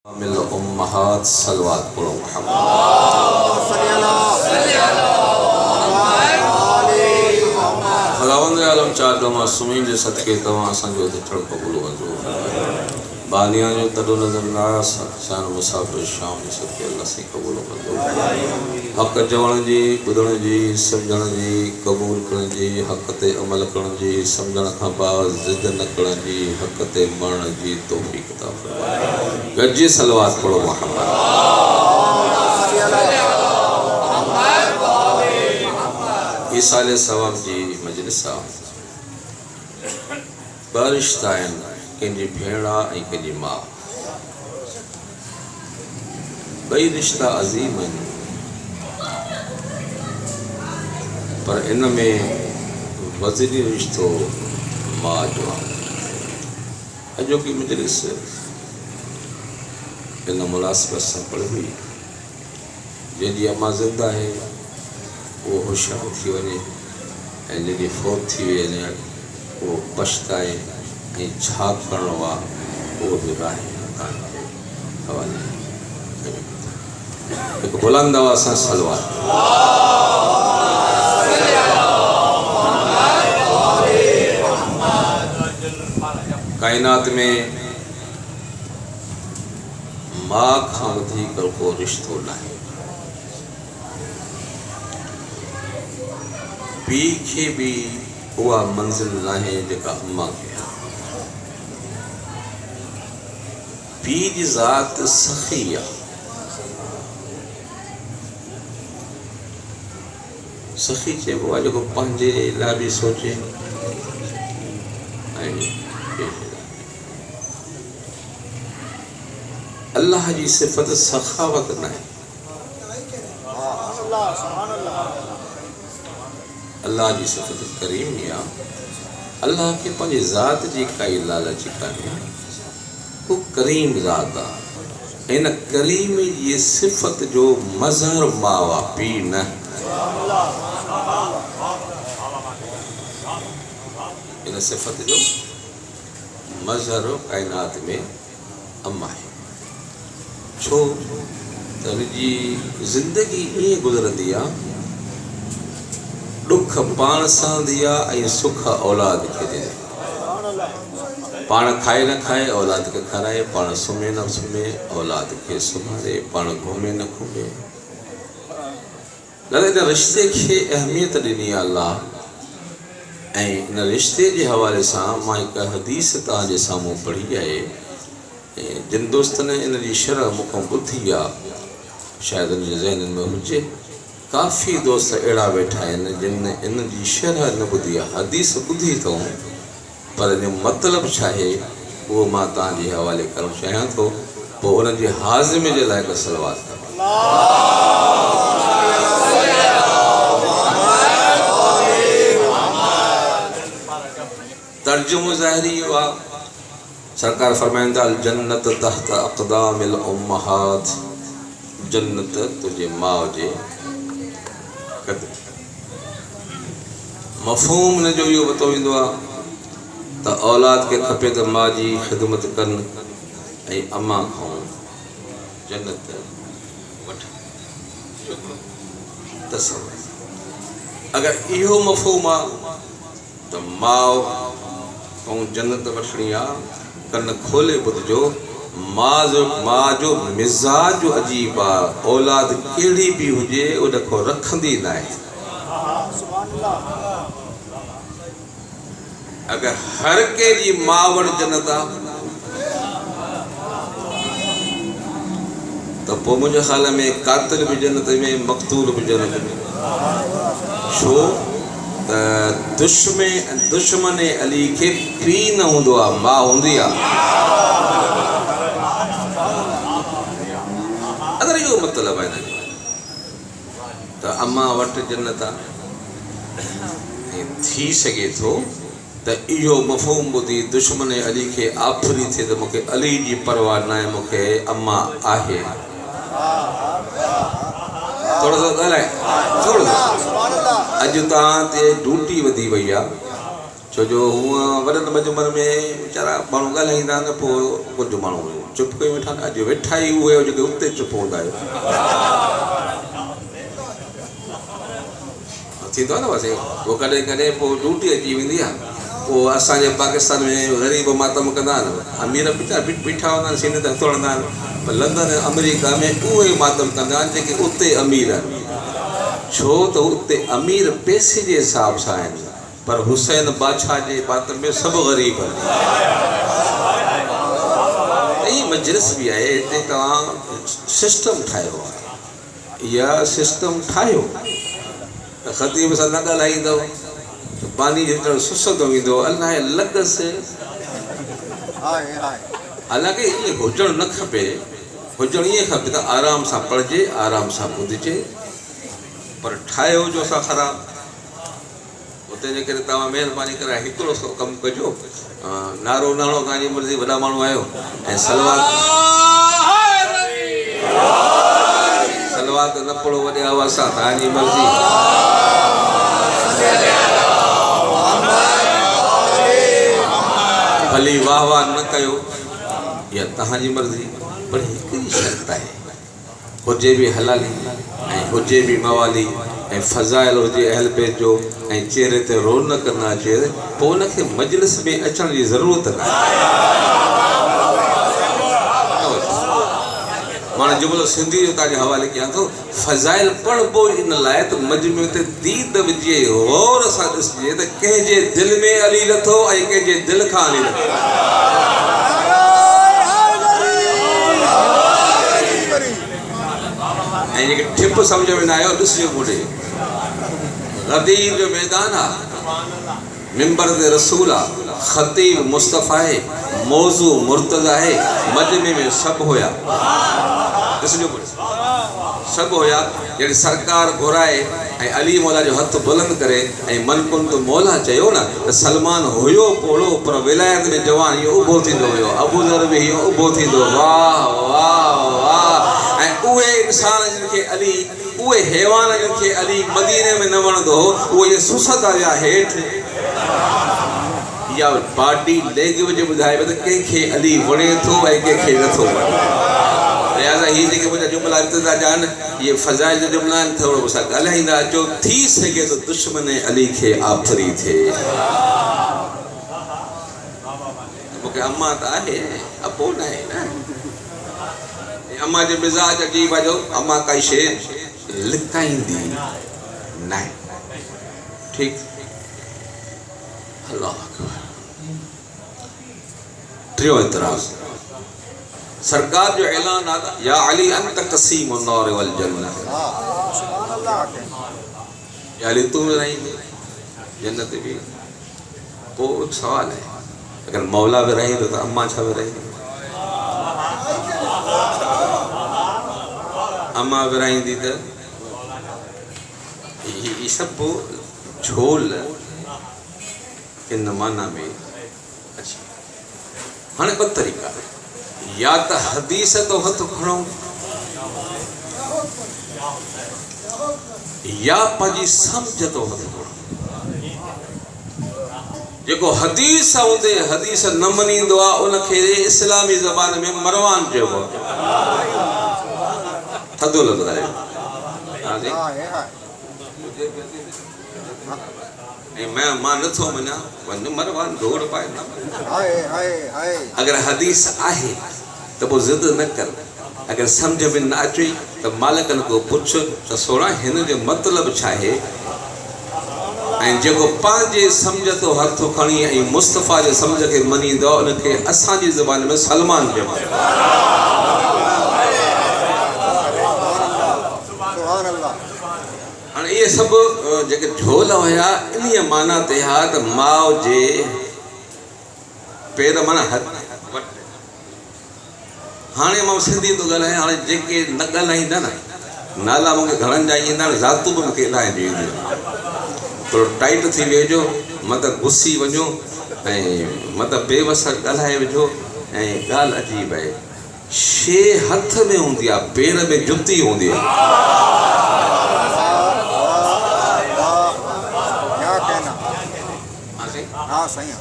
मिल उम्महात सलवात पढ़ो खुदावंद आलम चार दमा सुमीन जे सदके तवा संजो दिठड़ कबूल वंजो बानिया जो तडो नजर नास शान मुसाफिर शाम जे सदके अल्लाह से कबूल वंजो हक जवण जी बुधण जी समझण जी कबूल करण जी हक ते अमल करण जी समझण खां बाद जिद न करण जी हक ते मरण जी तौफीक अता फरमाए गज्जे सलवात पढ़ो मोहम्मद ईसाले सवाब जी मजलिसा बरिश्ता आहिनि कंहिंजी भेण ऐं कंहिंजी माउ ॿई रिश्ता अज़ीम आहिनि पर इन में वज़नी रिश्तो माउ जो आहे अॼोकी मजलिस इन मुनासिबत सां पढ़ी हुई जंहिंजी अम्मा ज़िंदा आहे वो होशियार थी वञे ऐं जॾहिं फ़ौत थी वञे उहो पछताए ऐं छा करिणो आहे उहो बि राहे हवाले हिकु बुलंद आवाज़ सां सलवात काइनात में मां खां वधीक को रिश्तो न आहे पीउ खे बि उहा मंज़िल न आहे जेका अम्मा खे आहे पीउ जी ज़ात सखी आहे सखी चइबो आहे जेको पंहिंजे लाइ बि सोचे ऐं अल्लाह जी सिफ़त सखावत न आहे अल्लाह जी सिफ़त करीमी आहे अल्लाह खे पंहिंजी ज़ात जी काई लालच कान्हे हू करीम ज़ात आहे इन करीम जी सिफ़त जो मज़हर माउ आहे पीउ न इन सिफ़त जो मज़हर काइनात में अम्मा आहे छो त हुनजी ज़िंदगी ईअं गुज़रंदी आहे दुख पाण सहंदी आहे ऐं सुख औलाद खे ॾिए पाण खाए न खाए औलाद खे खाराए पाण सुम्हे न सुम्हे औलाद खे सुम्हारे पाण घुमे न घुमे दादा इन रिश्ते खे अहमियत ॾिनी आहे अल्लाह ऐं इन रिश्ते जे हवाले सां मां हिकु हदीस तव्हांजे साम्हूं पढ़ी आहे जिन दोस्तनि इन जी शरह मूंखां ॿुधी आहे शायदि उन जे ज़हन में हुजे काफ़ी दोस्त अहिड़ा वेठा आहिनि जिन इन जी शरह न ॿुधी आहे हदीस ॿुधी अथऊं पर इन जो मतिलबु छा आहे उहो मां तव्हांजे हवाले करणु चाहियां थो पोइ उन जे हाज़िमे जे लाइ हिकु सलवात तर्जुमो ज़ाहिरी इहो आहे सरकार फरमाइनि था जन्नत तहत अक़दामिल उम्महात जन्नत तुंहिंजे माउ जे मफ़हूम हिन जो इहो वतो वेंदो आहे त औलाद खे खपे त माउ जी ख़िदमत कनि ऐं अम्मा खां जन्नत वठनि तसव्वुर अगरि इहो मफ़हूम आहे त माउ ऐं जन्नत वठणी आहे कन खोले ॿुधजो माउ जो मिज़ाज अजीब आहे औलाद कहिड़ी बि हुजे उन खां रखंदी न आहे अगरि हर कंहिंजी माउ वटि जन्नत आहे त पोइ मुंहिंजे ख़्याल में कातिल बि जन्नत में मक़तूल बि जन्नत में छो त दुश्मन अली खे पीउ न हूंदो आहे माउ हूंदी आहे अगरि इहो मतिलबु आहे हिन जो त अम्मा वटि जन्नत आहे ऐं थी सघे थो त इहो मफ़हूम ॿुधी दुश्मन अली खे आफ़री थिए त मूंखे अली जी परवाह न आहे मूंखे अम्मा आहे थोरो सो ॻाल्हाए थोरो अॼु तव्हां ते ड्यूटी वधी वई आहे छो जो हूअं वॾनि मजमनि में वीचारा माण्हू ॻाल्हाईंदा आहिनि पोइ कुझु माण्हू चुप कई वेठा आहिनि अॼु वेठा ई उहे जेके उते चुप हूंदा आहियो थींदो आहे न बसि पोइ कॾहिं कॾहिं पोइ ड्यूटी अची वेंदी आहे पोइ असांजे पाकिस्तान में ग़रीब मातम कंदा आहिनि अमीर बीठा हूंदा आहिनि सीने ते हथु हणंदा आहिनि पर लंदन अमेरिका में उहे मातम कंदा आहिनि जेके उते अमीर आहिनि छो त उते अमीर पैसे जे हिसाब सां आहिनि पर हुसैन बादशाह जे मातम में सभु ग़रीब आहिनि ऐं मजलिस बि आहे हिते तव्हां सिस्टम ठाहियो आहे इहा सिस्टम ठाहियो ख़तीब सां न ॻाल्हाईंदव पानी जेतिरो सुसंदो वेंदो अलाए लॻसि हालांकि ईअं हुजणु न खपे हुजणु ईअं खपे त आराम सां पढ़िजे आराम सां ॿुधिजे पर ठाहियो जो असां ख़राबु उते जे करे तव्हां महिरबानी करे हिकिड़ो कमु कजो नारो नाणो तव्हांजी मर्ज़ी वॾा माण्हू आहियो ऐं सलवात न पढ़ो वॾे आवाज़ सां तव्हांजी मर्ज़ी भली वाह वाह न कयो या तव्हांजी मर्ज़ी पर हिकिड़ी शर्त आहे हुजे बि हलाली ऐं हुजे बि मवाली ऐं फज़ाइल हुजे अहल बैत जो ऐं चेहरे ते रौनक न अचे पोइ उनखे मजलिस में अचण जी ज़रूरत न मां जुमिलो सिंधी जो तव्हांजे हवाले कयां थो फज़ाइल पढ़बो इन लाइ त मजमूए ते दीद विझे गौर सां ॾिसिजे त कंहिंजे दिलि में अली नथो ऐं कंहिंजे दिलि खां अली नथो ऐं जेके ठिप सम्झ में न आयो ॾिसिजो मुड़े गदीर जो मैदान आहे मिंबर ते रसूल आहे ख़तीब मुस्तफ़ा आहे मौज़ू मुर्तज़ा आहे मजमे में सभु हुया ॾिसिजो सभु हुया जॾहिं सरकार घुराए ऐं अली मौला जो हथ बुलंद करे ऐं मन कुंत मौला चयो न त सलमान हुयो पोड़ो पर विलायत में जवान इहो उभो थींदो हुयो अबू ज़र बि इहो उभो थींदो वाह वाह वाह ऐं उहे इंसान जिनखे अली उहे हैवान जिनखे अली मदीने में न वणंदो हो उहे सुसंदा विया हेठि या बॉडी लैंग्वेज ॿुधाए त कंहिंखे अली वणे थो ऐं कंहिंखे नथो वणे लिहाज़ा हीअ जेके मुंहिंजा जुमिला इब्तिदा जा आहिनि इहे फज़ाइल जा जुमिला आहिनि थोरो मूंसां ॻाल्हाईंदा अचो थी सघे त दुश्मन अली खे आफ़री थिए मूंखे अम्मा त आहे अबो न आहे न अम्मा जो मिज़ाज अजीब आहे जो अम्मा काई शइ लिकाईंदी न आहे ठीकु अल्लाह अकबर टियों एतराज़ सरकार जो ऐलान आता या अली अंत क़सीम अन्नार वल जन्नत या अली तू विराईंदे जन्नत भी पोइ सवाल है अगर मौला विराईंदो त अम्मा छा विराईंदी अम्मा विराईंदी त ये सब झोल इन माना में अच्छा हाँ ॿ तरीक़ा या त हदीस तो हथ खणो या पंहिंजी सम्झ तो हथ खणो जेको हदीस हूंदे हदीस न मञींदो आहे उनखे इस्लामी ज़बान में मरवान चइबो आहे थधो लॻंदो आहे मां नथो मञा वञ मरवान दौड़ पाए न अगर हदीस आहे त पोइ ज़िद न कर अगर सम्झ में न अचे त मालिकनि को पुछ त सोना हिन जो मतिलबु छा आहे ऐं जेको पंहिंजे सम्झ तो हथ खणी ऐं मुस्तफ़ा जे सम्झ खे मञींदो आहे उनखे असांजी ज़बान में सलमान चइबो आहे हाणे इहे सभु जेके झोल हुया इन माना ते हा त माउ जे पेर माना हथ हाणे मां सिंधी तो ॻाल्हायां हाणे जेके न ॻाल्हाईंदा न नाला मूंखे घणनि जा ईंदा आहिनि ज़ातूं बि मूंखे इलाही ॾींदियूं थोरो टाइट थी वेझो मतिलबु गुस्सी वञो ऐं मतिलबु बेवस ॻाल्हाए वेझो ऐं ॻाल्हि अजीब आहे शे हथ में हूंदी आहे पेर में जुती हूंदी आहे हाँ सही है।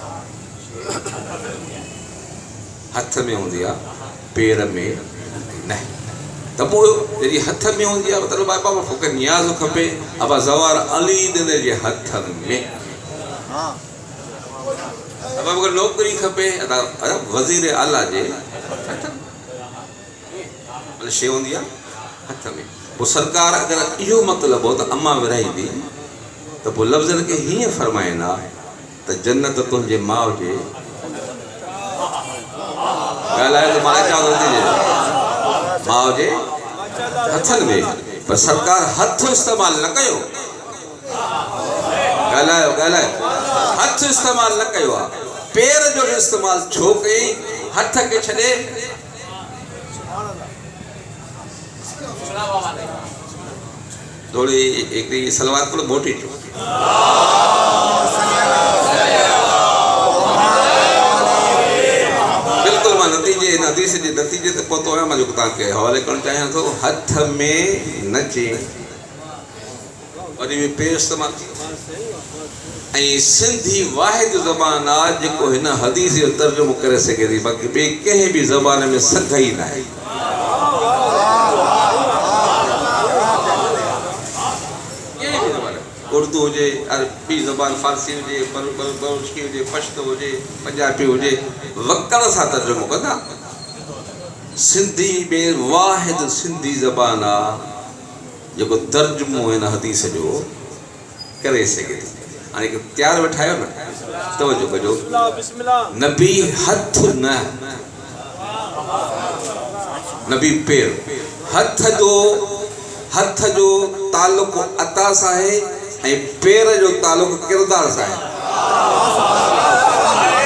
हथ में हूंदी आहे पेर में न त पोइ जॾहिं हथ में हूंदी आहे मतिलबु बाबा मूंखे नियाज़ खपे अबा ज़वार अली दे जे हथ में हाँ अबा मूंखे नौकरी खपे वज़ीर आला जे हथ में मतलब शइ हूंदी आहे हथ में पोइ सरकार अगरि इहो मतिलबु हो त अम्मा विराईंदी त पोइ लफ़्ज़नि खे हीअं फरमाईंदा त जन्नत तुंहिंजे माउ जे ॻाल्हाए त मां चवां थो माउ जे हथनि में पर सरकार हथ इस्तेमालु न कयो ॻाल्हायो हथ इस्तेमालु न कयो आहे पेर जो इस्तेमालु छो कई हथ खे छॾे थोड़ी हिकिड़ी सलवार को मोटी थी बिल्कुलु मां नतीजे ते पहुतो आहियां मां जेको तव्हांखे हवाले करणु चाहियां थो हथ में न चे वरी बि पेर इस्तेमालु ऐं सिंधी वाहिद ज़बान आहे जेको हिन हदीस जो तर्जुमो करे सघे थी बाक़ी ॿिए कंहिं बि ज़बान में संग ई न आहे उर्दू हुजे अरबी ज़बान फारसी हुजे बलोची हुजे पश्तो हुजे पंजाबी हुजे वकड़ सां तर्जुमो कंदा सिंधी में वाहिद सिंधी ज़बान आहे जेको तर्जुमो हिन हदीस जो करे सघे थी हाणे तयारु वेठा आहियो न तवजो कजो नबी हथ न नबी पेर हथ जो तालुक़ अता सां आहे ऐं पेर जो तालुक़ किरदार सां आहे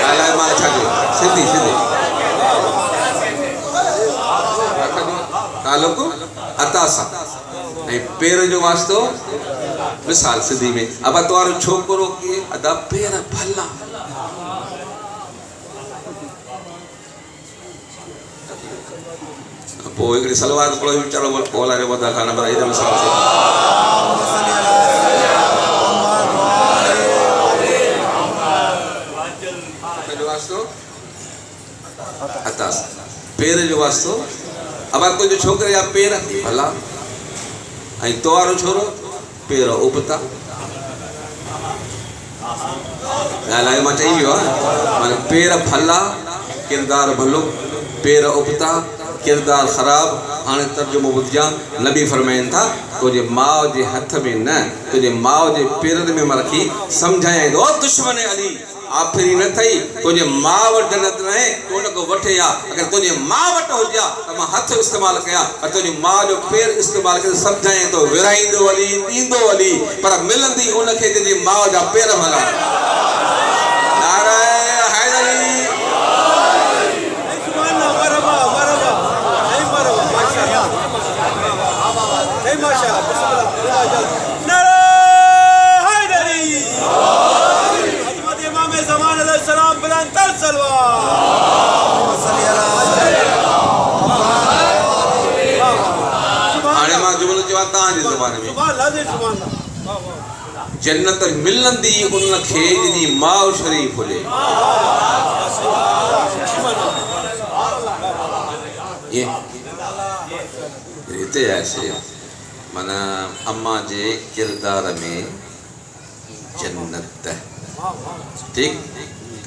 ॻाल्हाए मां छा कयो सिंधी तालुक़ अता सां ऐं पेर जो वास्तो मिसाल सिंधी में अब तवारो छोकरो के अदा पेर भला पोइ हिकिड़ी सलवार पढ़ो चलो बोला जो बदा खाना बदा इधर मिसाल से जो वास्तो अता पेर जो वास्तो अब कोई जो छोकरे या पेर भला ऐं तवारो छोरो पेर उपता ॻाल्हाए मां चई वियो आहे माना पेर भला किरदार भलो पेर उपता किरदार ख़राब हाणे तर्जुमो ॿुधिजां नबी फरमाइनि था तुंहिंजे माउ जे हथ में न तुंहिंजे माउ जे पेरनि में मां रखी सम्झायां थो दुश्मन अली आख़िरी न थई तुंहिंजे माउ वटि जन्नत न आहे तूं उनखां वठे हा अगरि तुंहिंजे माउ वटि हुजे हा त मां हथ इस्तेमालु कयां पर तुंहिंजी माउ जो पेर इस्तेमालु करे सम्झायां थो विराईंदो हली ॾींदो हली पर मिलंदी उनखे तुंहिंजी माउ जा पेर भला जन्नत मिलंदी उनखे जिनी माउ शरीफ हुजे हिते आहे माना अम्मा जे किरदार में जन्नत ठीक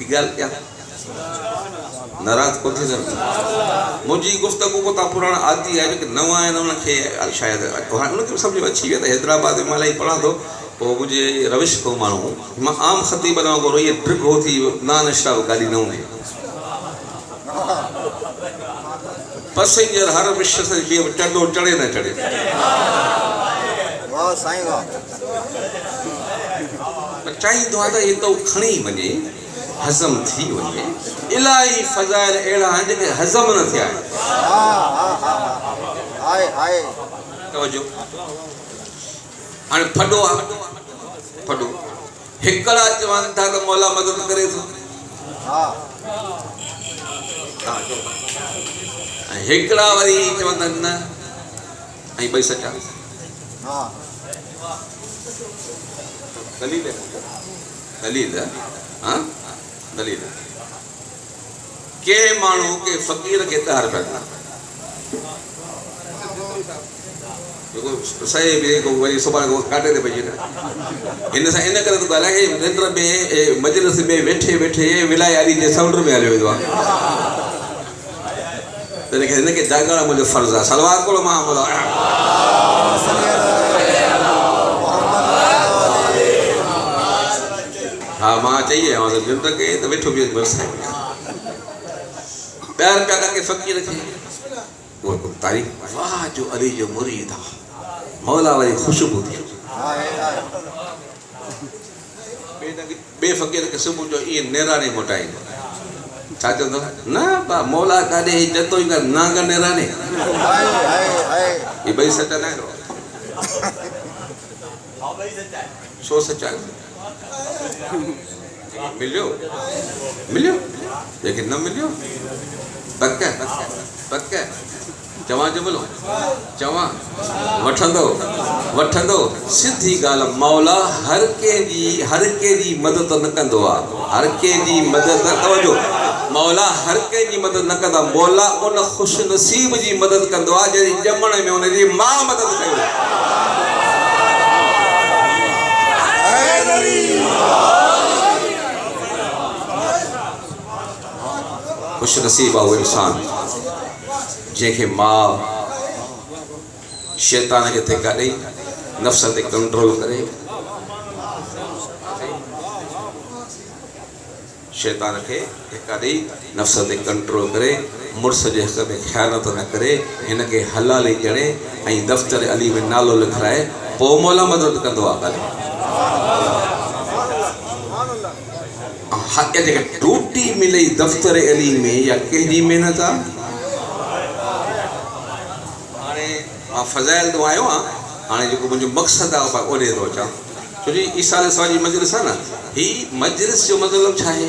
ॻाल्हि क्या नाराज़ को थी मुंहिंजी गुफ़्तगू को तव्हां पुराणा आदि आहे जेके नवां आहिनि उनखे शायदि उनखे सम्झ में अची वियो त हैदराबाद में मां इलाही पढ़ां थो पोइ मुंहिंजे रविश को माण्हू मां आम ख़तीब न वांगुरु इहे ट्रिक हो थी नान स्टाफ गाॾी न हूंदी पैसेंजर हर विश्व से चढ़ो चढ़े न चढ़े चाहींदो आहे त हितो खणी वञे हज़म थी वञे इलाही फज़ाइल अहिड़ा आहिनि जेके हज़म न थिया आहिनि तवजो हाणे फॾो आहे फॾो हिकिड़ा चवनि था त मौला मदद करे थो ऐं हिकिड़ा वरी चवंदा न ऐं ॿई सचा दलील दलील हाँ दलील के माण्हू के फ़क़ीर खे 10 रुपया ॾिना सही बि को वरी सुभाणे को काटे ते पइजी न इन सां इन करे तो ॻाल्हाए निंड में मजलिस में वेठे वेठे विलाय आली जे साउंड में हलियो वेंदो आहे त हिनखे जाॻण मुंहिंजो फर्ज़ु आहे सलवार कोल मां हाँ मां चई आहियां त निंड के त वेठो बि बरसाए 10 रुपया के फ़क़ीर खे वो तारीफ़ वाह जो अली जो मुरीद आहे मौला वाली खुशबू थी बे फ़क़ीर के सुबुह जो ये नेराने मोटाईंदो छा चवंदो न बा मौला काॾे जतो ई कर नांग नेराने ये ॿई सच न आहिनि छो सच आहे मिलियो मिलियो लेकिन न मिलियो पक पक चवां जुमिलो चवां वठंदो वठंदो सिधी ॻाल्हि मौला हर कंहिंजी मदद न कंदो आहे हर कंहिंजी मदद तवजो मौला हर कंहिंजी मदद न कंदो आहे मौला उन ख़ुश नसीब जी मदद कंदो आहे जंहिंजी ॼमण में उनजी मां मदद कयो खुश नसीब आहे उहो इंसान जंहिंखे मां शैतान खे धिका ॾेई नफ़्स ते कंट्रोल करे शैतान खे धिका ॾेई नफ़्स ते कंट्रोल करे मुड़ुस जे हक़ में ख़यानत न करे हिनखे हलाले ॼणे ऐं दफ़्तर अली में नालो लिखाए पोइ मौला मदद कंदो आहे जेके टूटी मिले दफ़्तर अली में या कंहिंजी महिनत आहे हाणे मां फज़ाइल तो आयो आहियां हाणे जेको मुंहिंजो मक़सदु आहे ओॾे थो अचां छो जो ईसा अलैहि जी मजलिस आहे न ही मजलिस जो मतिलबु छा आहे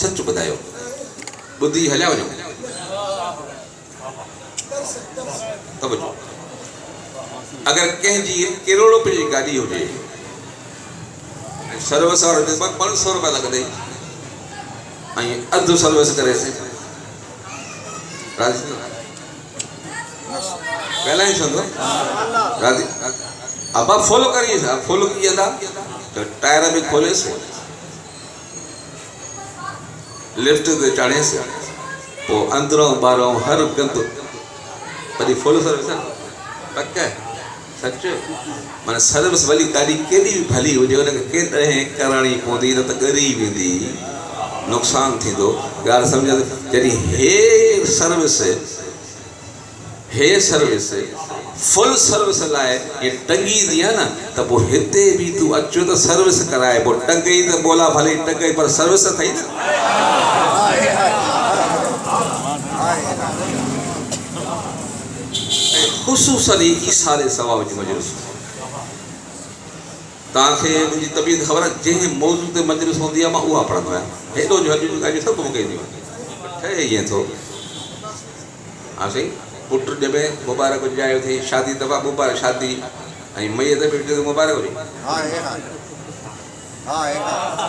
सच ॿुधायो ॿुधी हलिया वञो तवजो अगरि कंहिंजी करोड़ रुपए जी गाॾी हुजे सर्विस वारो 500 रुपया लॻंदे ऐं अधु सर्विस करे राजी पहला ही सुन राजी अब आप फॉलो करिए साहब फॉलो किया था तो टायर भी खोले से लिफ्ट ते चढ़े से वो अंदरों बाहरों हर गंद परी फॉलो सर्विस पक्का सच माना सर्विस वाली गाड़ी केडी भी भली हो जो के करानी पवंदी न त गरी वेंदी नुकसान थी दो गाल समझ जड़ी हे सर्विस फुल सर्विस लाए ये टंगी दिया ना तब वो हिते भी तू अचो तो सर्विस कराए वो टंगई तो बोला भले टंगई पर सर्विस थई ना खुसूसन ईसा अलैहि सवाब जी मजलिस ताके मुझी तबीयत खबर जे मौजू ते मजलिस होंदी है मां उहा पढ़ंदो आहियां हेडो जो हजू गाड़ी सब मूंखे ईंदी ठहे ईअं थो हा सही पुट ॼमे मुबारक जायो थी शादी दफ़ा मुबारक शादी ऐं मई दफ़े मुबारक हुई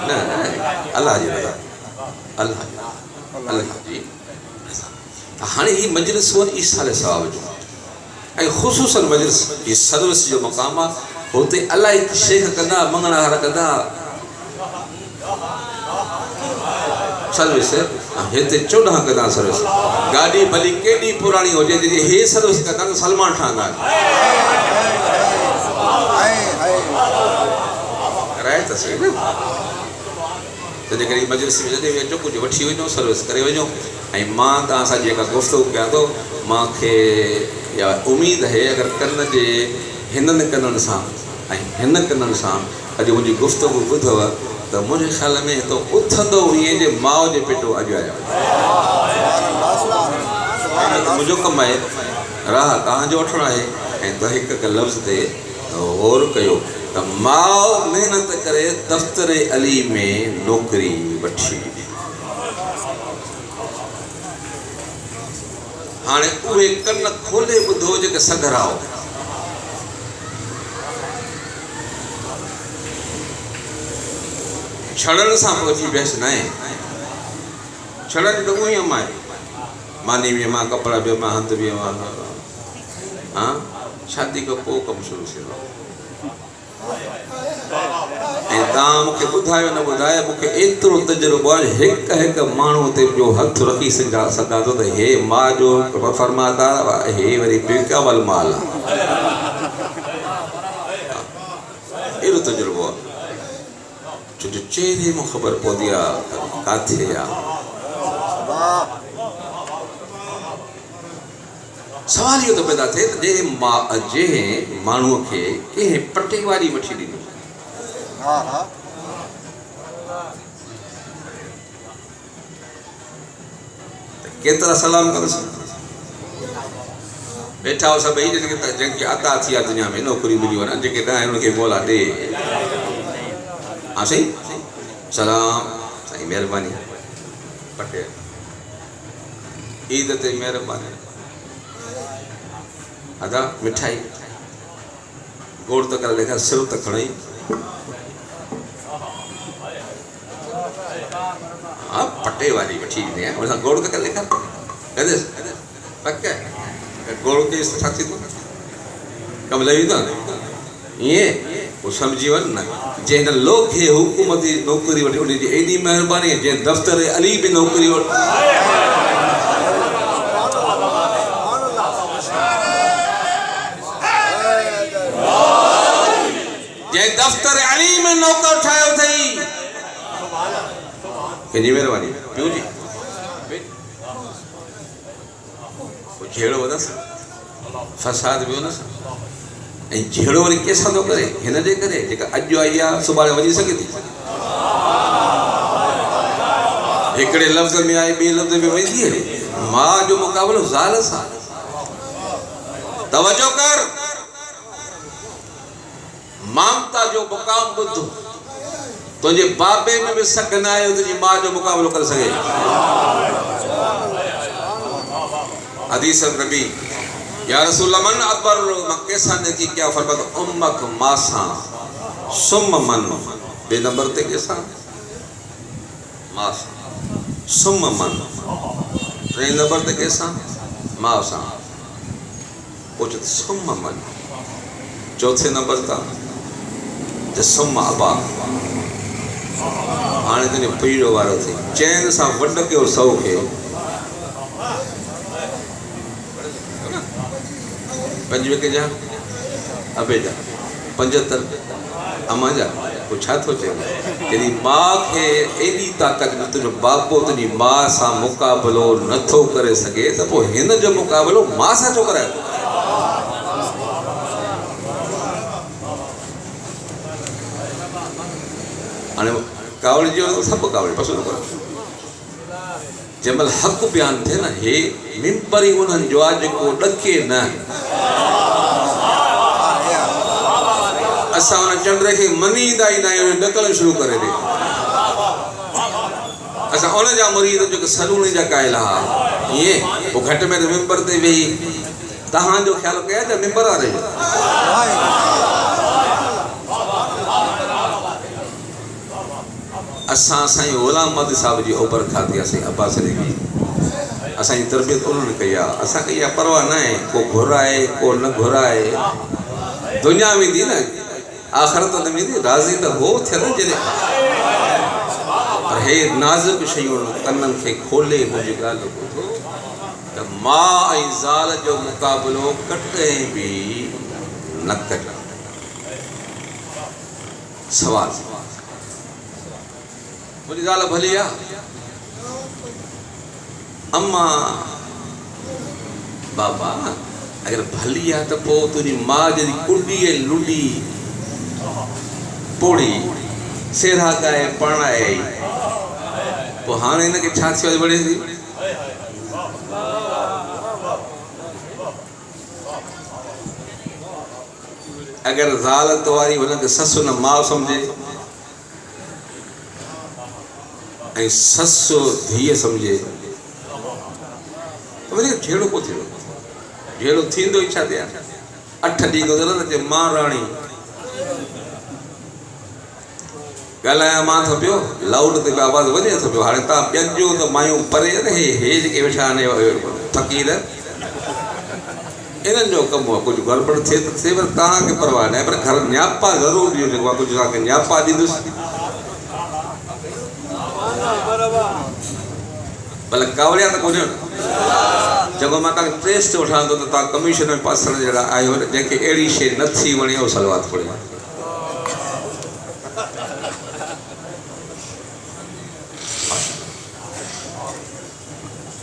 न अल्लाह जी रज़ा अल्लाह जी हाणे ही मजलिस वन ईसा अलैहि सवाब जो ऐं ख़ुसूसन मजलिस ये सर्विस जो मक़ाम आहे होते अलाए शेख कंदा मंगण हार कंदा सर्विस हिते 14 कंदा सर्विस गाड़ी भली केडी पुरानी हो जे हे सर्विस कंदा तो सलमान ठहंदा कराए त सही न त जेकॾहिं मजलिस में जॾहिं वेठो कुझु वठी वञो सर्विस करे वञो ऐं मां तव्हां सां जेका गुफ़्तगू कयां थो मूंखे या उम्मीद है अगर कन जे हिननि कननि सां ऐं हिन कननि सां अॼु मुंहिंजी गुफ़्तगू ॿुधव त मुंहिंजे ख़्याल में तो उथंदो ईअं जे माउ जे पेटो अॼु आया मुंहिंजो कमु आहे राह तव्हांजो वठणु आहे ऐं त हिकु हिकु लफ़्ज़ ते गौर कयो त माउ महिनत करे दफ़्तर अली में नौकरी वठी हाणे उहे कन खोले ॿुधो जेके सघराओ छड़न सां पहुची बहस न आहे छड़न तो वही माए मानी भी मां कपड़ा भी मां हंध भी मां हां शादी को कम शुरू से दाम के बुधायो न बुधाए मुके एतरो तजुर्बो एक एक मानू ते जो हथ रखी सका तो हे मां जो फरमाता हे वरी बेकावल माल एरो तजुर्बो जो चेहरे में खबर पौदिया काथे या सवाल यो तो पैदा थे जे मानू के के पटे वाली वठी दी हां हां केतरा सलाम कर बैठा हो सब जंहिंखे अता थी आहे दुनिया में नौकरी मिली वञे जेके न आहिनि उनखे मोला ॾे हा साईं सलाम साईं महिरबानी पटे ईद ते महिरबानी अदा मिठाई गोड़ तो कर देखा सिर तक खड़ी हाँ पट्टे वाली वठी ने वैसा गोड़ तो कर देखा कहते पक्का गोड़ के इस साथी तो कम लगी तो ये वो समझी वन ना जे न लोग है हुकूमती नौकरी वठी उन जी एडी मेहरबानी जे दफ्तर अली भी नौकरी जे दफ्तर अली में नौकर ठायो थई के जी मेहरबानी क्यों जी वो झेड़ो वदस फसाद भी वदस ए झेड़ो वरी कैसा तो करे हिन जे करे जेका अज आई आ सुबाणे वजी सके थी एकड़े लफ्ज में आई बे लफ्ज में वेंदी है मां जो मुकाबलो ज़ाल सा तवज्जो कर ममता जो मुकाम बुद्ध तुझे बाबे में भी सक ना है तुझी मां जो मुकाबलो कर सके हदीस नबी या रसूल मन अकबर मक्के ने की क्या फरमाता उम्मक मासा सुम मन बे नंबर ते कैसा मासा सुम मन टे नंबर ते कैसा मासा कुछ सुम मन चौथे नंबर था जसम अबा हाणे तुझे पीड़ो वारो थी चैन सां वड कयो सौ खे पंजवे के जा अबे जा 75 अमा जा को छा थो चए तेरी मां खे एडी ताकत न तुझो बापो तुझी मां सां मुकाबलो नथो करे सके त पोइ हिन जो मुकाबलो मां सां छो कराए कावड़ जो सब कावड़ पसंद करो जमल हक बयान थे ना हे मिंबर ही उन्हन जो आज को डके न असा उन चंद्र के मनी दाई ना डकल शुरू करे दे असा उन जा मुरीद जो सलून जा कायला ये वो घट में मिंबर ते वेही तहां जो ख्याल कया जा मिंबर आ रहे असा साईं गुलाम अहमद साहब जी ओबर खाती असां अब्बास अली की असां तरबियत उन्होंने कई असा कई परवाह ना है को घुराए को न घुराए दुनिया में दी ना आखिरत में दी राजी तो हो थे ना जने पर हे नाजुक शयूं कन्नन के खोले मुझे गाल ॿुधो त मां ऐं ज़ाल जो मुकाबलो कॾहिं भी न कजो सवाल मुझी ज़ाल भली आ अम्मा बाबा अगर भली आ तो पो तुझी मां जी कुंडी है लुडी पोड़ी सेरा गाए पढ़ाए पो हाने इनके छा थी बड़े थी अगर ज़ाल तवारी उनके ससु न मां समझे ऐं ससु धीअ समझे वरी झेड़ो को थियो झेड़ो थींदो ई छा थिया 8 ॾींहं गुज़रनि त मां राणी ॻाल्हायां मां थो पियो लाउड ते आवाज़ वञे थो पियो। हाणे तव्हां ॿियनि जो त मायूं परे हे जेके वेठा आहिनि फ़क़ीर इन्हनि जो कमु आहे। कुझु गड़बड़ थिए त थिए पर तव्हांखे परवाह न आहे, पर घर न्यापा ज़रूरु ॾियो जेको आहे कुझु तव्हांखे न्यापा ॾींदुसि। भले कावड़िया त कोन्हे चङो मां तव्हांखे टेस्ट वठां थो त तव्हां कमीशन में पासण जहिड़ा आहियो जंहिंखे अहिड़ी शइ नथी वणे उहो सलवात पढ़े।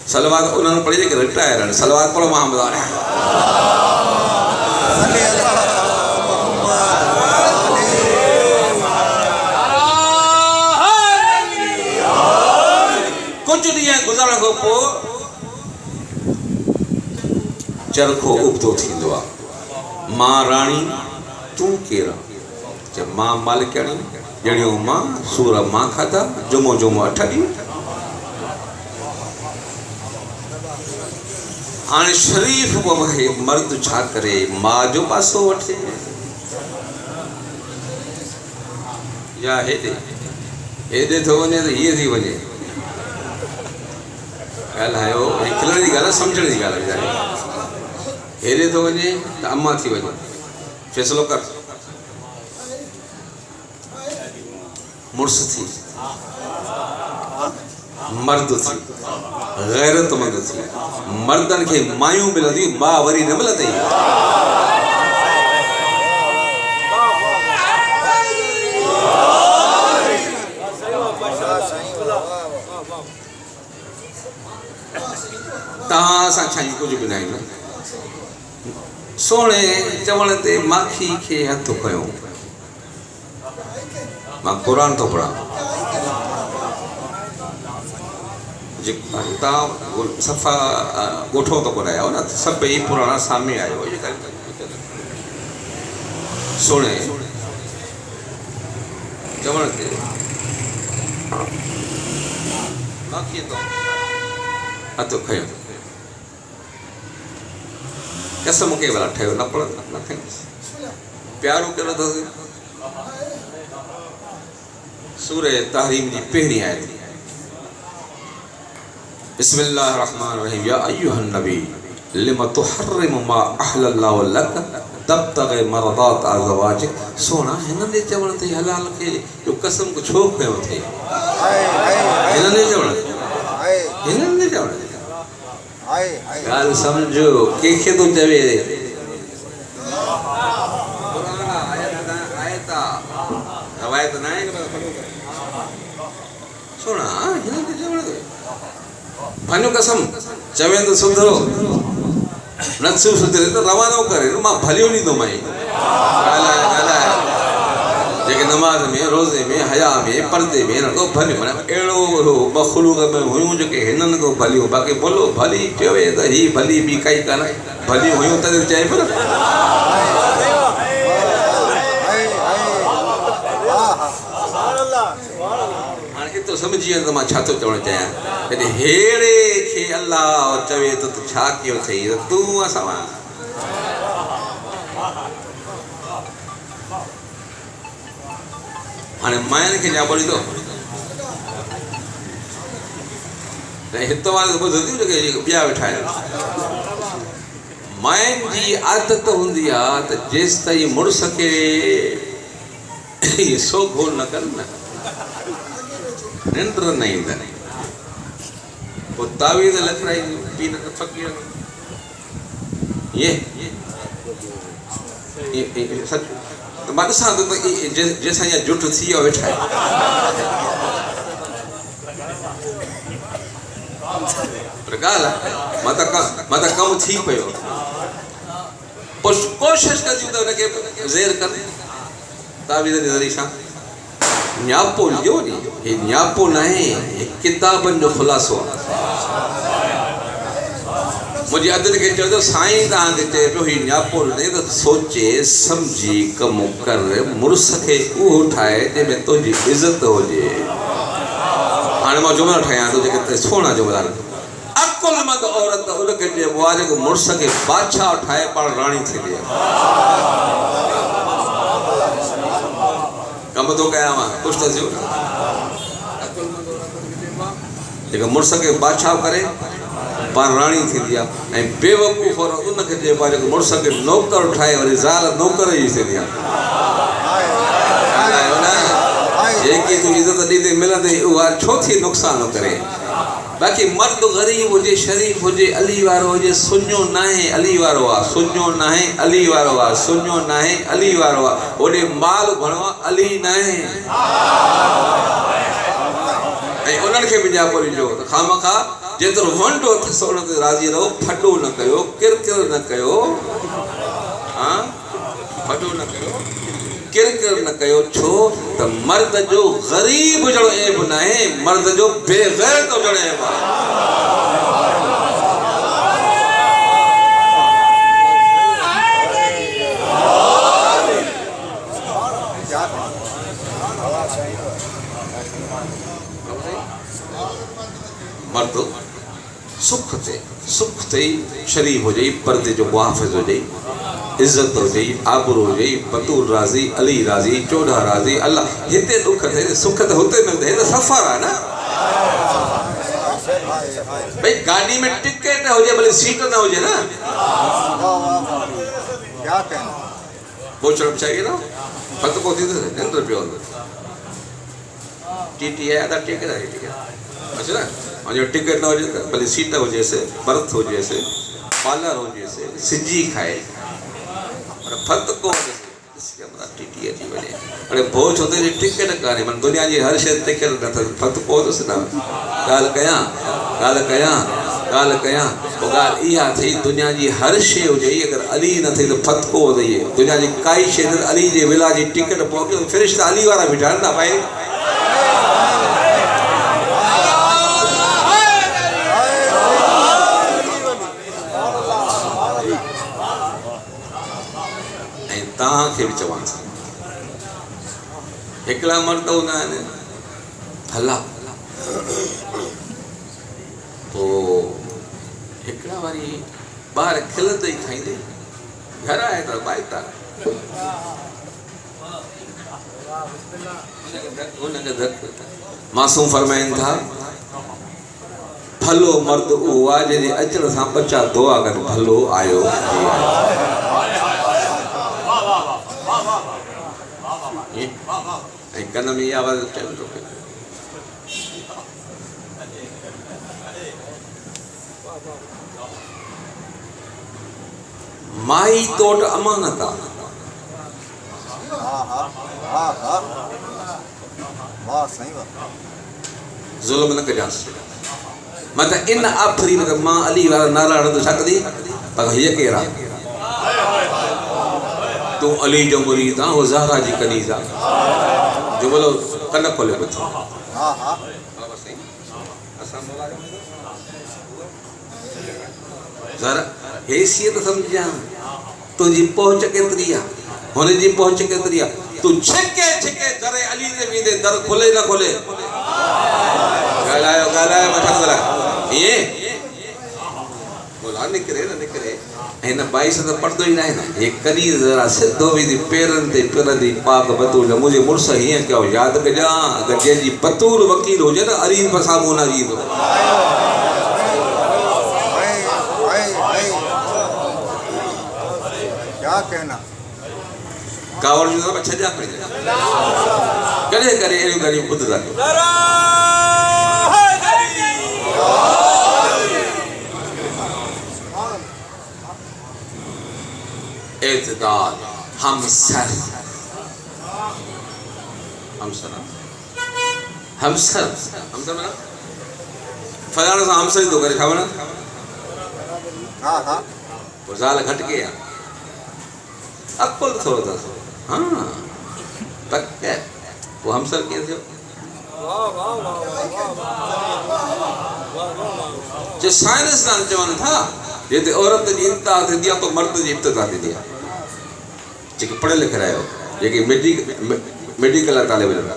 सलवात उन्होंने पढ़ी जेके रिटायर आहिनि। सलवात पढ़ो मां ॿुधायां। कुझु ॾींहं गुज़रण खां पोइ चरखो उबतो थींदो आहे। मां राणी तूं केरु आहे? मां मालिकाणी ॼणियो मां सूर मां खाधा जुमो जुमो 8 ॾींहं। हाणे शरीफ़ मर्द छा करे मां जो पासो वठे या हेॾे हेॾे थो वञे त हीअ थी वञे। ॻाल्हायो खिलण जी ॻाल्हि आहे, सम्झण जी ॻाल्हि आहे। हेॾे थो वञे त अम्मा थी वञे। फ़ैसिलो कर। मुड़ुस थी मर्द थी गैरतमंद थी। मर्दनि खे मायूं मिलंदी मां वरी न मिलंदी। तव्हां सां छाई कुझु बि न आहे। सोणे चवण ते माखी खे हथ कयो। मां क़ुरान थो पढ़ां। तव्हां सफ़ा ॻोठो त कोन आया हो न, सभई पुराणा साम्हूं आयो। सोणे चवण ते माखी तो हथ खयो। कसम के भला ठहियो न पढ़ न खयो। प्यारो कहिड़ो अथसि? सूरह तहरीम जी पहिरीं आयत। बिस्मिल्लाहिर्रहमानिर्रहीम। या अय्युहन नबी लिम तुहर्रिमु मा अहलल्लाहु लक तब्तगी मरदात अज़वाजिक। सोना हिननि चवण ते हलाल खे जो कसम को छो खयो थे? हिननि चवण ॻाल्हि सम्झो कंहिंखे थो चवे। रवायत न आहे सोना हिननि चवण ते पंहिंजो कसम चवे तो सुधरो नथो सुधरे तो रवानो करे मां भलियो ॾींदोमांइ। ॻाल्हाए जेके नमाज़ में रोज़े में हया में पर्दे में हिन को भलियो माना अहिड़ो मखलूक में हुयूं जेके हिननि को भलियो। बाक़ी बोलो भली चवे त ही भली ॿी काई कान भली हुयूं तॾहिं चए पियो। हाणे एतिरो सम्झी वञ त मां छा थो चवणु चाहियां। कॾहिं हेड़े खे अल्लाह चवे थो त छा कयो अथई त तूं असां हाणे माइनि खे न्यापो ॾींदो। हित वारे ॿुधंदियूं जेके ॿिया वेठा आहिनि। माइनि जी आदत हूंदी आहे त जेसि ताईं मुड़ुस खे सोघो न कनि न निंड न ईंदनि। पोइ तावीज़ लखराई पी न फ़क़ीर सच त मां ॾिसां थो त जंहिंसां इहा जुट थी आहे वेठा आहिनि। पर ॻाल्हि आहे मां त कमु थी पियो। पोइ कोशिशि कजूं त हुनखे ज़ेर कनि तावीज़ जे ज़रिए सां। न्यापो ॾियो नी। हे न्यापो न आहे, किताबनि जो ख़ुलासो आहे। मुंहिंजी अदद खे चयो त साईं तव्हांखे चए पियो हीउ न्यापो न त सोचे सम्झी कमु कर। मुड़ुस खे उहो ठाहे जंहिंमें तुंहिंजी इज़त हुजे। हाणे मां जुमिला ठाहियां थो जेके सोना जुमिला। अकुलमंद औरत उनखे चइबो आहे जेको मुड़ुस खे बादशाह ठाहे पाण राणी थी थिए। कम ॿुधो कयां मां ख़ुशि था थियो जेका मुड़ुस खे बादशाह करे पाण राणी थींदी आहे ऐं बेवकूफ़ उनखे चइबो आहे जेको मुड़ुस खे नौकर ठाहे वरी ज़ाल नौकर जी थींदी आहे जेकी तूं इज़त ॾींदे मिलंदे उहा छो थी नुक़सानु करे बाक़ी मर्द ग़रीब हुजे शरीफ़ हुजे अली वारो हुजे सुञो नाहे अली वारो आहे सुञो नाहे अली वारो आहे सुञो नाहे अली वारो आहे होॾे माल घणो आहे अली नाहे ऐं उन्हनि खे बि ॼापो ॾिजो त खामखा जेतिरो वंडो अथसि उन ते राज़ी रहो फटो न कयो किरकिर न कयो हा फटो न कयो किरकिर न कयो छो त मर्द जो ग़रीब हुजणु ऐब नाहे मर्द जो बेग़ैरत हुजणु ऐब आहे मर्द सुख ते शरीफ हुजे पर्दे जो मुहाफ़िज़ हुजे इज़त हुजे आबरू हुजे बतूल राज़ी अली राज़ी चोॾा राज़ी अल्लाह हिते दुख थिए सुख त हुते मिलंदे हे त सफ़र आहे न भई गाॾी में टिकट हुजे भले सीट न हुजे न पोइ चाहिए न पत को थी निंड पियो टीटी आहे आधा टिकट आहे टिकट अच्छा न और जो टिकट न हुजे त भले सीट हुजेसि बर्थ हुजेसि पार्लर हुजेसि सिजी खाए पर फत को टीटी अची वञे अड़े भोज होते जी टिकट कान्हे मन दुनिया जी हर शइ टिकट न अथसि फत पहुतसि न ॻाल्हि कयां पोइ ॻाल्हि इहा थी दुनिया जी हर शइ हुजे अगरि अली न थी त फत को अथई दुनिया जी काई शइ न अली जे विला जी टिकट पहुती फ़रिश्ता अली वारा बीठा आहिनि न भाई तव्हांखे बि चवां थो हिकिड़ा मर्द हूंदा आहिनि हला पोइ हिकिड़ा वरी ॿार खिलंदे ई खाईंदे घर आहे त बाइता उनखे धक मासूम फरमाइनि था भलो मर्द उहो आहे जंहिंजे अचण सां बचा दुआ कनि भलो आयो ऐं कन में इहा आवाज़ अचनि थो माई तोट अमानत आहे ज़ुल्म न कजांसि मतिलबु इन आफ़री में मां अली वारा नारा हणंदो छा कंदी पर हीअ केरु आहे तूं अली जो मुरीद आहे हो ज़हरा जी कनीज़ आहे जो बोलो कन खोले ॿुधो ज़रा हैसियत सम्झां तुंहिंजी पहुच केतिरी आहे हुनजी पहुच केतिरी आहे तूं छिके दरे अली ते वेंदे दर खोले न खोले ॻाल्हायो मथां ॻाल्हायो ईअं बोला निकिरे न निकिरे हिन बाई सां त पढ़ंदो ई न आहे न हे कॾहिं ज़रा सिधो वेंदी पेरनि ते पिरंदी पाक बतूल मुंहिंजे मुड़ुस हीअं कयो यादि कजां अगरि जंहिंजी बतूल वकील हुजे न अरीब साम्हूं न ईंदो कावड़ जो छॼा खणी कॾहिं करे अहिड़ियूं ॻाल्हियूं ॿुधंदा एतदाल हमसर माना फलाणे सां हमसर थो करे छा माना पोइ ज़ाल घटि के आहे अकुल थोरो अथसि हाँ पक पोइ हमसर कीअं थियो जो साइंसदान चवनि था जिते औरत जी इंतिहा थींदी आहे तो मर्द जी इब्तिदा थींदी आहे जेके पढ़ियल लिखियल आहियो जेके मेडिकल तालिब इल्म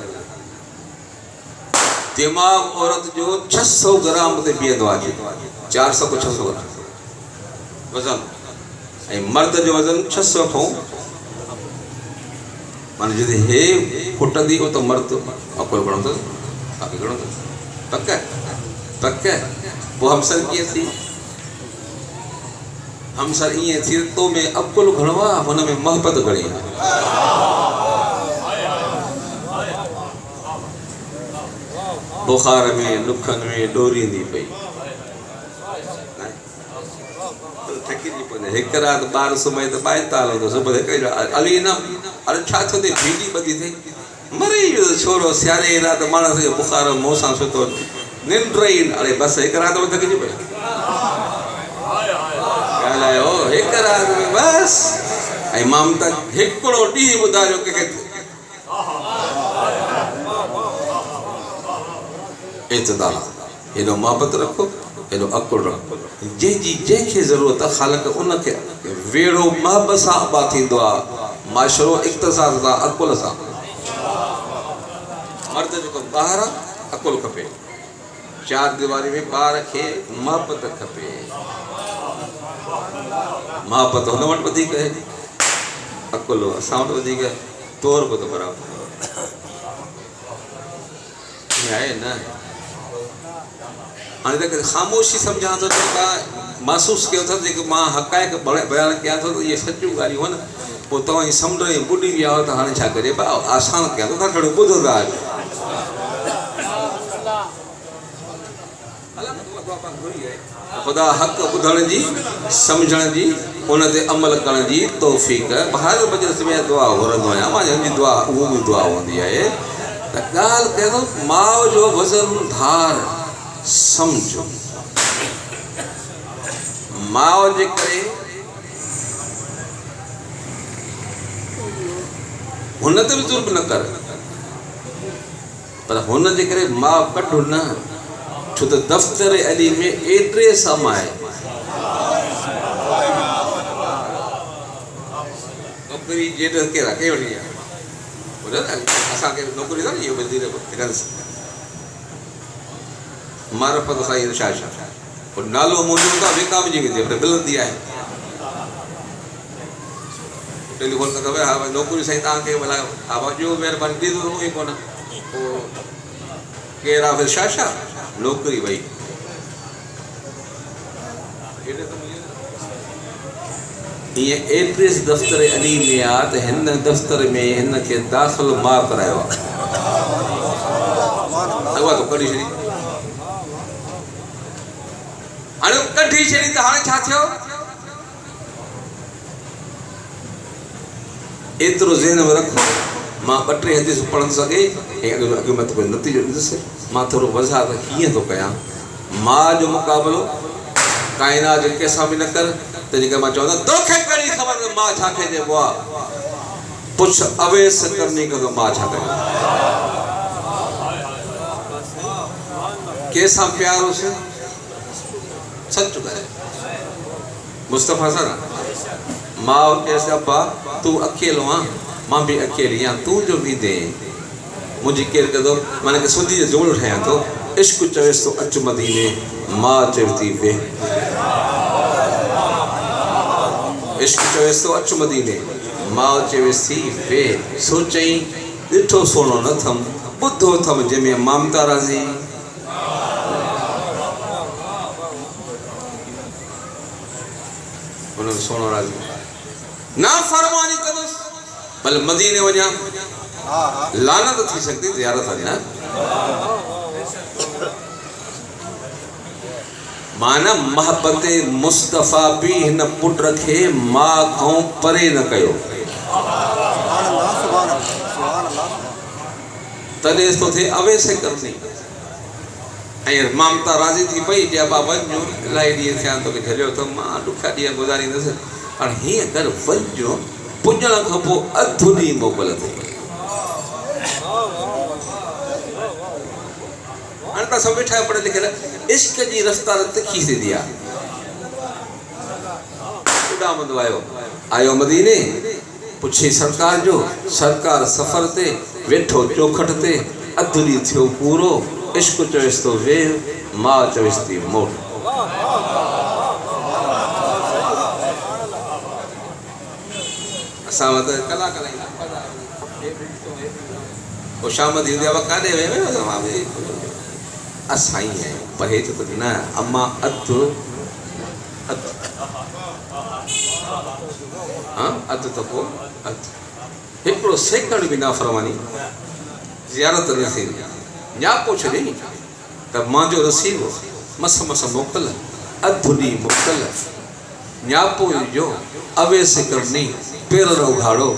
दिमाग़ औरत जो 600 ग्राम ते बीहंदो आहे 400 को 600 ग्राम वज़न ऐं मर्द जो वज़न 600 खां माना जिते हे फुटंदी हो त मर्द अकुल घणो अथसि बाक़ी घणो अथसि पक पक पोइ हमसर कीअं थी हमसर ईअं थी तो में अकुल घणो आहे हुन में मोहबत घणी आहे बुखार में नुखनि में डोरींदी पई थकिजी पवंदी हिकु राति ॿार सुम्हे त ॿाएताल हूंदो सुबुह हिकु हली न अरे छा थियो अथई भीड़ी ॿधी अथई मरी वियो छोरो सियारे राति माण्हू खे बुखार मुंहं सां सुतो निंड ई अरे बसि हिकु राति में थकिजी पई ॻाल्हायो हिकु राति में बसि ऐं मां त हिकिड़ो ॾींहुं ॿुधायो कंहिंखे एतदाल हेॾो मोहबत रखो हेॾो अकुल रखो जंहिंजी जंहिंखे ज़रूरत आहे ख़ालक उनखे वेड़ो मोहबत सां आबाद थींदो आहे माशरो इक़्तिसाद सां अकुल सां मर्द जेको ॿाहिरि आहे अकुल खपे चार दीवारी में ॿार खे मोहबत खपे मोहबत हुन वटि वधीक आहे अकुल असां वटि वधीक आहे तौर बि त बराबरि आहे न हाणे त ख़ामोशी सम्झां थो जेका महसूसु कयो अथसि जेके मां हक़ाइक़ बयानु कयां थो त इहे सचियूं ॻाल्हियूं आहिनि पोइ तव्हां जी समुंड में ॿुॾी विया हो त हाणे छा कजे भाउ आसान कयां थो तव्हां थोरो ॿुधंदा आहियो ख़ुदा हक़ ॿुधण जी सम्झण जी उन ते अमल करण जी तौफ़ीक़ हर मजलिस में दुआ घुरंदो आहियां मां जंहिंजी दुआ उहो बि दुआ हूंदी आहे त ॻाल्हि कयो थो माउ जो वज़न धार सम्झ माउ जे करे हुन ते बि ज़ुल्म न कर पर हुन जे करे माउ कढ न छो त दफ़्तर अली में एतिरे सम आहे नौकरी जेॾे केरु आहे केरु वठी आहे असांखे नौकरी अथव इहो वज़ीर मारफत सां इहो छा छा पोइ नालो मुंहिंजो त विकामजी वेंदी पर मिलंदी आहे टेलीफोन कंदो भई हा भई नौकरी साईं तव्हांखे भला हा भाउ ॾियो महिरबानी ॾींदो त उहो ई कोन पोइ केरु आहे छा छा नौकरी भई ईअं एड्रेस दफ़्तर अली में आहे त हिन दफ़्तर में हिन खे दाख़िल मां करायो आहे अॻुवां तो कढी छॾी हाणे कढी छॾी त हाणे छा थियो एतिरो ज़हन में रखो मां ॿ टे हदीस पढ़ण सघे ऐं अॻु में कोई नतीजो ॾिसि मां थोरो वज़ाहत कीअं थो कयां माउ जो मुक़ाबिलो काइनात जे कंहिंसां बि न कर त जेका मां चवंदो तोखे कहिड़ी ख़बर त मां छा खे चइबो आहे पुछ अवेस करनी को मां छा कयो कंहिंसां प्यार हुउसि सच ॻाल्हि मुस्तफ़ा सां माउ चयसि अब्बा तूं अकेलो आहे मां बि अकेली आहियां तूं जो बि दे मुंहिंजी केरु कंदो माना के सुधी जो जोड़ ठाहियां थो इश्क चवेसि थो अच मदीने माउ चवे थी वे इश्क चवेसि थो अच मदीने माउ चवेसि थी वे सोचई ॾिठो सोनो न थम ॿुधो थम जंहिंमें ममता राज़ी हुन सोनो राज़ी ना फरमानी कंदुसि भले मदीने वञा लानत थी सकती ज़ियारत वञा माना मोहब्बत मुस्तफ़ा बि हिन पुट खे मां खां परे न कयो तॾहिं तो थे अवेस करनी ऐं ममता राज़ी थी पई जे अबा वञो इलाही ॾींहं थिया तोखे झलियो त मां ॾुखिया ॾींहं गुज़ारींदुसि हाणे हीअं कर वञो पुॼण खां पोइ अधु ॾींहुं मोकल अथई हाणे तव्हां सभु वेठा पढ़ियल लिखियल इश्क जी रफ़्तार तिखी थींदी आहे उॾामंदो आयो मदीने पुछी सरकार जो सरकार सफ़र ते वेठो चौखट ते अधु ॾींहुं थियो पूरो इश्क चवेसि थो वे माउ चवेसि थी मोट असां वटि कलाक वो शाम थींदी आहे काॾे वे असां ई आहियूं पर हे चए थो न अम्मा अधु अधु त पोइ अधु हिकिड़ो सेकंड बि नाफ़रमानी ज़ियारत न थींदी न्यापो छॾे त मुंहिंजो रसीदो मस मस मोकल अधु ॾींहुं मोकल न्यापो जो अवेस करनी पेर उघाड़ो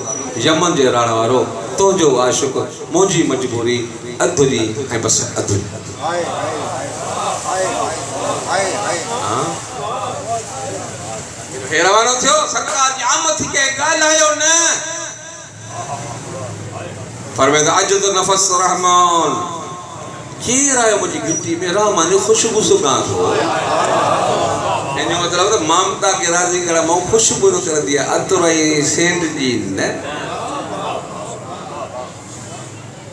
यमन जे रण वारो तुंहिंजो आशिक़ मुंहिंजी मजबूरी अधु ॾींहुं ऐं बसि अधु रवानो थियो सरकार जी आमद थी के ॻाल्हायो न फरमाईंदा अॼु त नफ़स रहमान केरु आयो मुंहिंजी गिटी में रहमान जो ख़ुशबू सुगां थो हिन जो मतिलबु त ममता खे राज़ी करण मां ख़ुशबू न करंदी आहे अतुर ऐं सेंट जी न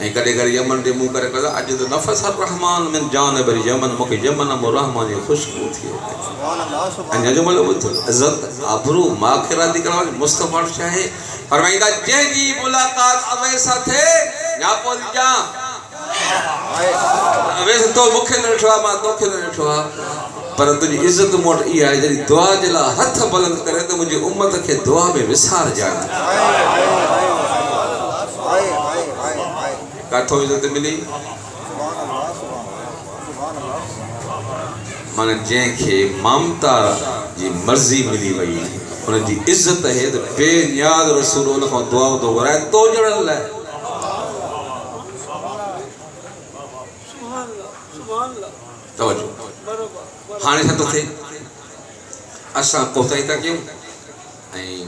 ऐं कॾहिं कॾहिं यमन ॾे मुंहुं करे कंदा अॼु त नफ़स रहमान मिन जान भरी यमन मूंखे यमन मो रहमान जी ख़ुशबू थी अञा जो मतलब ॿुध इज़त आबरू मां खे राज़ी करण वारी मुस्तफ़ा चाहे फरमाईंदा जंहिंजी मुलाक़ात अवेस सां थिए न्यापो ॾिजां अवेस तो मूंखे न ॾिठो आहे मां तोखे न ॾिठो आहे पर तुंहिंजी इज़त मूं वटि इहा आहे जॾहिं दुआ जे लाइ हथ बुलंद करे त मुंहिंजी उम्मत खे दुआ में विसारजांइ काथों इज़त मिली माना जंहिंखे ममता जी मर्ज़ी मिली वई उनजी इज़त है तो बेनियाज़ रसूल उन खां दुआ थो घुराए तो ॼणण लाइ तवजो हाणे छा थो थिए असां कोताही था कयूं ऐं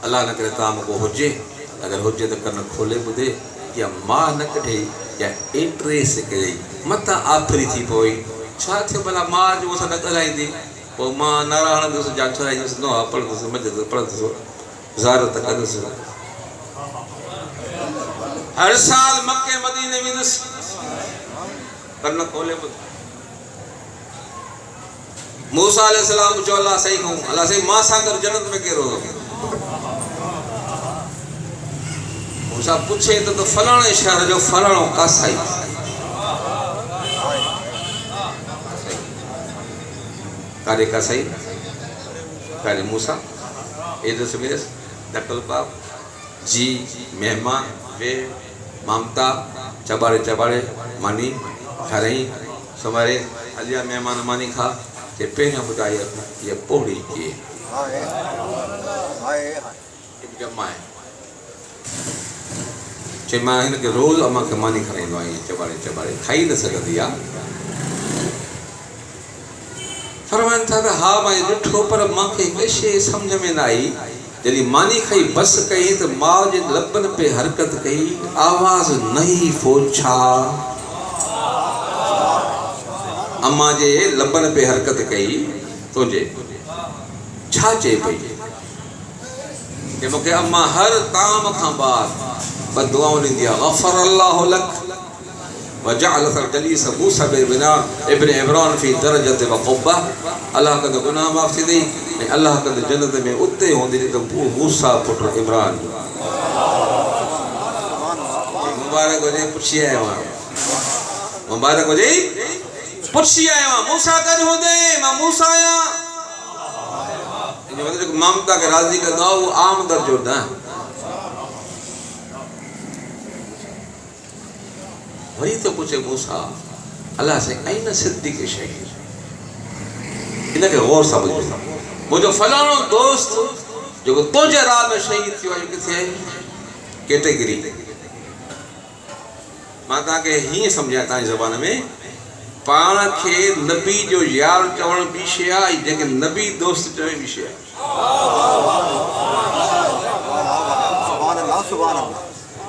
अलाह न करे तव्हां को हुजे अगरि हुजे त कन खोले ॿुधे या मां न कढे या एड्रेस कई मथां आफ़री थी पई छा थियो भला मां जो असां न ॻाल्हाईंदी पोइ मां नारा हणंदुसि जा छॾाईंदुसि न पढ़ंदुसि मज़दुसि पढ़ंदुसि ज़ारत कंदुसि हर साल मके मदीने वेंदुसि कन खोले ॿुध मूसा अलैहिस्सलाम चयो अल्लाह सही कहूं अल्लाह सही मां सां गॾु जन्नत में कहिड़ो मूसा पूछे तो फलाणे शहर जो फलाणो कासाई कारे कासाई कारे मूसा एदस मेरस दकल बाप जी मेहमान वे ममता चबाड़े चबाड़े मानी खारई समारे हलिया मेहमान मानी खा जे पहिरियों ॿुधाई ये पोड़ी के जमाए चे मां हिनखे रोज़ अम्मा खे मानी खाराईंदो आहियां चबाड़े चबाड़े खाई न सघंदी आहे फरमाइनि था त हा मां ॾिठो पर मूंखे हिकु शइ सम्झ में न आई जॾहिं मानी खाई बस कई त माउ जे लबनि पे हरकत कई आवाज़ नहीं फोछा अम्मा जे लबनि पे हरकत कई तुंहिंजे छा चए पई कि मूंखे अम्मा हर ताम खां बाद बदुआऊं ॾींदी आहे गफ़र अल्लाहु लक वजअल जलीस मूसा बिना इब्न इमरान फी दरजत व क़ुब्बा अल्लाह कंदो गुनाह माफ़ थींदी ऐं अल्लाह कंदो जन्नत में उते हूंदी त मूसा पुटु इमरान मुबारक हुजे पुछी आयो आहियां मुबारक हुजे पुछी आयो आहियां मूसा गॾु हूंदे मां मूसा आहियां इन मतलब ममता खे राज़ी कंदो आहे उहो आम दर्जो न वही तो पूछे मूसा अल्लाह से अइन सिद्दीक़ शहीद इनके गौर सां ॿुधो मुंहिंजो फलाणो दोस्त जेको तुंहिंजे राह में शहीद थियो आहे किथे आहे कैटेगरी मां तव्हांखे हीअं सम्झायां तव्हांजी ज़बान में पाण खे नबी जो यार चवण ॿी शइ आहे ऐं जंहिंखे नबी दोस्त चवे ॿी शइ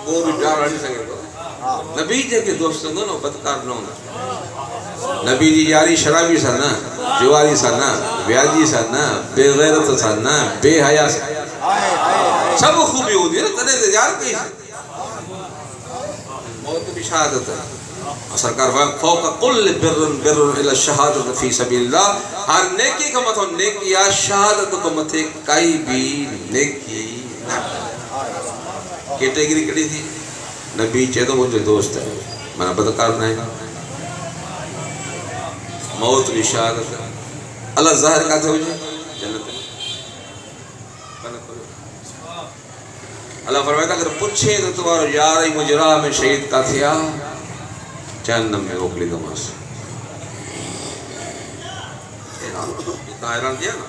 उहो बि ॼाण हली सघे थो नबी जेके दोस्त हूंदो न बदकार न हूंदा नबी जी यारी शराबी सां न जुआरी सां न व्याजी सां न बेगैरत सां न बेहया सां सब खूबी हूंदी न तॾहिं त यार कई मौत बि शहादत सरकार फौक कुल बिरन बिरन इला शहादत फी सबीलिल्लाह हर नेकी खां मथां नेकी आहे शहादत खां मथे काई बि नेकी न कैटेगरी कहिड़ी थी नबी चए थो मुंहिंजो दोस्त है माना बदकार न आहे मौत जी शहादत अल्लाह ज़ाहिर किथे हुजे जन्नत में अल्लाह फरमाए अगर पुछे तो तुम्हारो यार ही मुंहिंजे राह में शहीद किथे आहे जहन्नम में मोकिलींदोमांसि तव्हां हैरान थिया न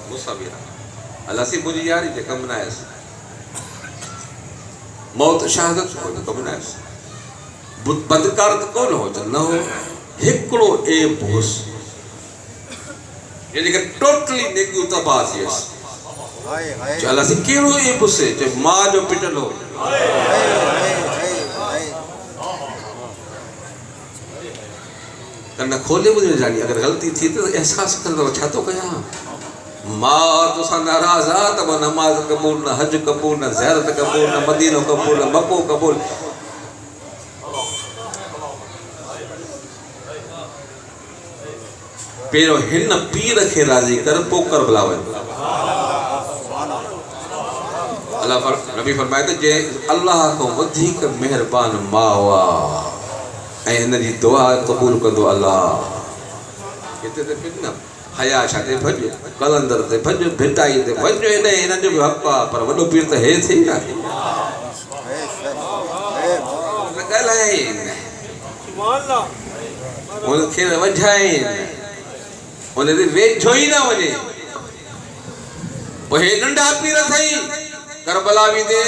मूंसां बि अल्लाह सी मुंहिंजी यारी जे कमु न आयसि मौत शहादत कोन कमु न आयसि बदकार त कोन हो न हो हिकिड़ो एब हुअसि यानी कि टोटली नेकियूं तबाह थियसि अल्लाह सी कहिड़ो एब हुअसि चए मां जो पिटल हो कन खोले ॿुधे जानी अगर ग़लती थी तो एहसास कंदो छा थो कयां मां तोसां नाराज़ आहे त मां नमाज़ क़बूल न हज क़बूल न ज़ियारत क़बूल न मदीनो क़बूल न मको क़बूल पहिरियों हिन पीर खे राज़ी कर पोइ कर भला वञ अल्लाह नबी फरमाए त जे अल्लाह खां वधीक महिरबान मां हुआ ऐं हिन जी दुआ क़बूल कंदो अल्लाह हिते त न हया छा ते भॼ कलंदर ते भॼ भिटाई ते भॼ हेॾे हिननि जो बि हक़ु आहे पर वॾो पीर त हे थी न ॻाल्हाए हुनखे वॼाए हुन ते वेझो ई न वञे पोइ हे नंढा पीर अथई करबला बि ते